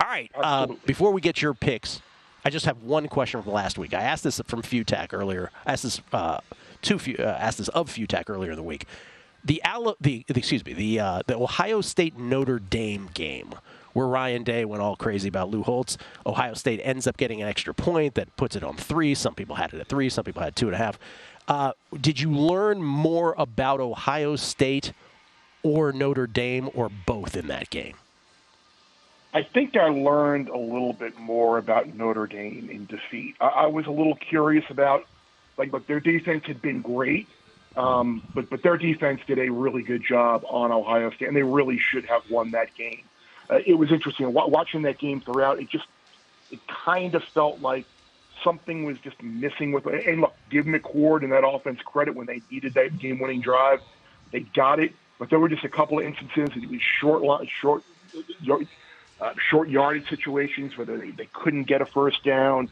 All right. Before we get your picks, I just have one question from last week. I asked this from FUTAC earlier. I asked this of FUTAC earlier in the week. The Ohio State Notre Dame game, where Ryan Day went all crazy about Lou Holtz. Ohio State ends up getting an extra point that puts it on 3. Some people had it at 3. Some people had 2.5. Did you learn more about Ohio State or Notre Dame or both in that game? I think I learned a little bit more about Notre Dame in defeat. I was a little curious about, look, their defense had been great, but their defense did a really good job on Ohio State, and they really should have won that game. It was interesting. Watching that game throughout, it kind of felt like something was just missing with it. And look, give McCord and that offense credit when they needed that game-winning drive. They got it, but there were just a couple of instances. It was short yardage situations where they couldn't get a first down,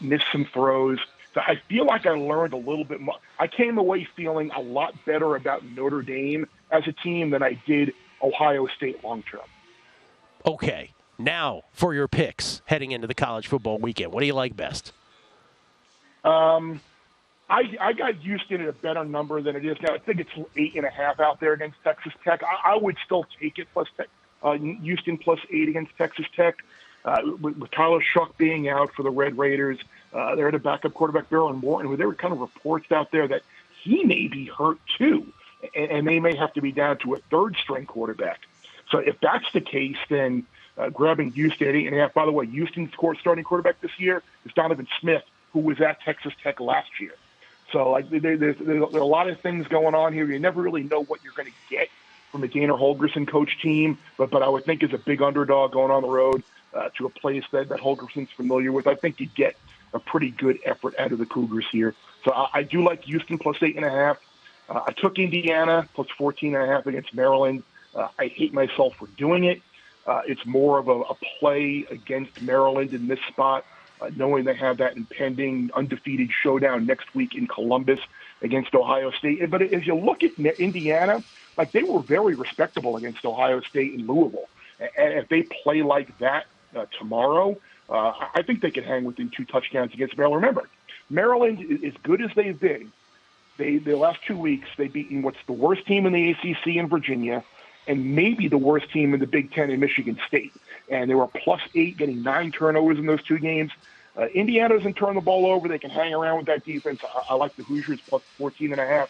missed some throws. So I feel like I learned a little bit more. I came away feeling a lot better about Notre Dame as a team than I did Ohio State long term. Okay, now for your picks heading into the college football weekend. What do you like best? I got Houston at a better number than it is now. I think it's 8.5 out there against Texas Tech. I would still take it plus Houston plus 8 against Texas Tech. With Tyler Shuck being out for the Red Raiders, they had a backup quarterback, Bydlon Morton, who there were kind of reports out there that he may be hurt too, and they may have to be down to a third-string quarterback. So if that's the case, then grabbing Houston at 8.5. By the way, Houston's starting quarterback this year is Donovan Smith, who was at Texas Tech last year. So there's a lot of things going on here. You never really know what you're going to get from the Gainer Holgorsen coach team, but I would think as a big underdog going on the road to a place that Holgorsen's familiar with, I think you get a pretty good effort out of the Cougars here. So I do like Houston plus 8.5. I took Indiana plus 14.5 against Maryland. I hate myself for doing it. It's more of a play against Maryland in this spot, knowing they have that impending undefeated showdown next week in Columbus against Ohio State. But as you look at Indiana, they were very respectable against Ohio State and Louisville. And if they play like that tomorrow, I think they can hang within 2 touchdowns against Maryland. Remember, Maryland, as good as they've been, the last 2 weeks, they've beaten what's the worst team in the ACC in Virginia and maybe the worst team in the Big Ten in Michigan State. And they were plus 8, getting 9 turnovers in those 2 games. Indiana doesn't turn the ball over. They can hang around with that defense. I like the Hoosiers plus 14.5.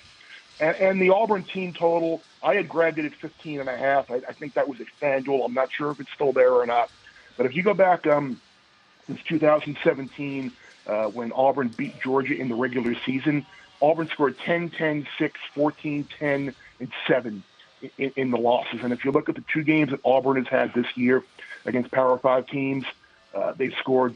And the Auburn team total, I had grabbed it at 15.5. I think that was at FanDuel. I'm not sure if it's still there or not. But if you go back since 2017, when Auburn beat Georgia in the regular season, Auburn scored 10, 10, 6, 14, 10, and 7 in the losses. And if you look at the 2 games that Auburn has had this year against Power 5 teams, they've scored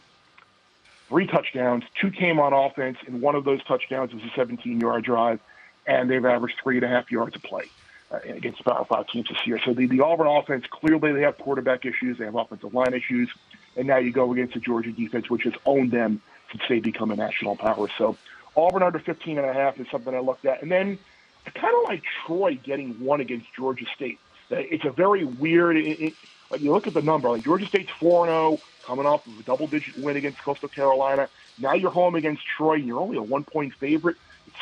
3 touchdowns. 2 came on offense, and one of those touchdowns was a 17-yard drive, and they've averaged 3.5 yards a play against Power 5 teams this year. So the Auburn offense, clearly they have quarterback issues, they have offensive line issues, and now you go against the Georgia defense, which has owned them since they become a national power. So Auburn under 15.5 is something I looked at. And then I kind of like Troy getting 1 against Georgia State. It's a very weird you look at the number. Georgia State's 4-0, coming off of a double-digit win against Coastal Carolina. Now you're home against Troy, and you're only a 1-point favorite.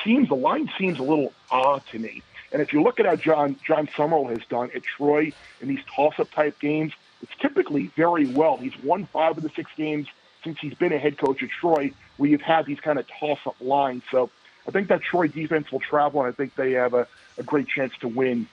The line seems a little odd to me. And if you look at how John Summerall has done at Troy in these toss-up type games, it's typically very well. He's won 5 of the 6 games since he's been a head coach at Troy, where you've had these kind of toss-up lines. So I think that Troy defense will travel, and I think they have a great chance to win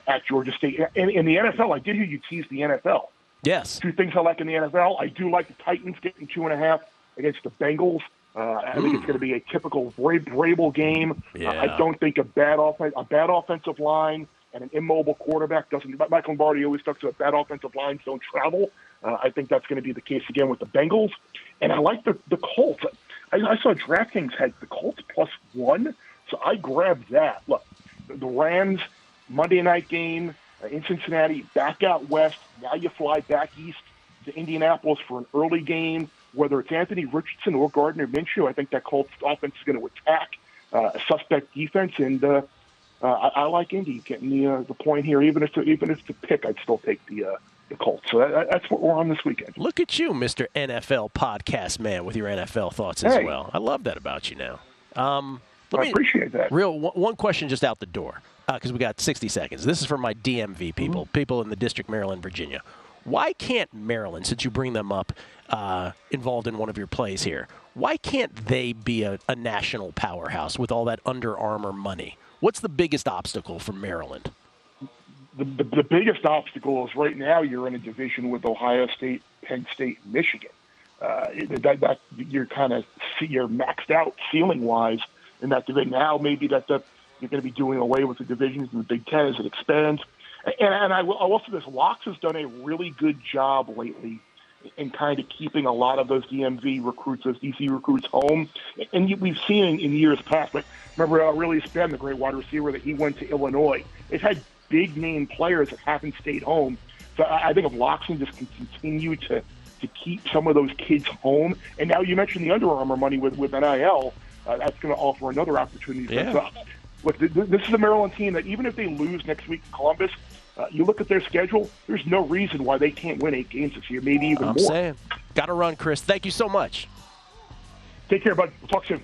at Georgia State. And in the NFL, I did hear you tease the NFL. Yes. 2 things I like in the NFL. I do like the Titans getting 2.5 against the Bengals. I think it's going to be a typical Vrabel game. Yeah. I don't think a bad offensive line and an immobile quarterback doesn't. Michael Lombardi always talks about bad offensive lines don't travel. I think that's going to be the case again with the Bengals. And I like the Colts. I saw DraftKings had the Colts plus 1, so I grabbed that. Look, the Rams Monday night game in Cincinnati, back out west. Now you fly back east to Indianapolis for an early game. Whether it's Anthony Richardson or Gardner Minshew, I think that Colts offense is going to attack a suspect defense, and I like Indy getting the point here. Even if the pick, I'd still take the the Colts. So that's what we're on this weekend. Look at you, Mr. NFL podcast man, with your NFL thoughts as well. I love that about you now. I appreciate that. One question just out the door, because we got 60 seconds. This is for my DMV people, people in the District, Maryland, Virginia. Why can't Maryland, since you bring them up involved in one of your plays here, why can't they be a national powerhouse with all that Under Armour money? What's the biggest obstacle for Maryland? The biggest obstacle is right now you're in a division with Ohio State, Penn State, Michigan. You're maxed out ceiling wise in that division. Now maybe you're going to be doing away with the divisions in the Big Ten as it expands. And I'll also this Locks has done a really good job lately in kind of keeping a lot of those DMV recruits, those DC recruits home. And we've seen in years past, but remember Aurelius Ben, the great wide receiver, that he went to Illinois. They've had big-name players that haven't stayed home. So I think if Loxton just can continue to keep some of those kids home, and now you mentioned the Under Armour money with NIL, that's going to offer another opportunity. Yeah. So, look, this is a Maryland team that even if they lose next week to Columbus, you look at their schedule, there's no reason why they can't win 8 games this year, maybe even more. I'm saying. Got to run, Chris. Thank you so much. Take care, bud. We'll talk soon.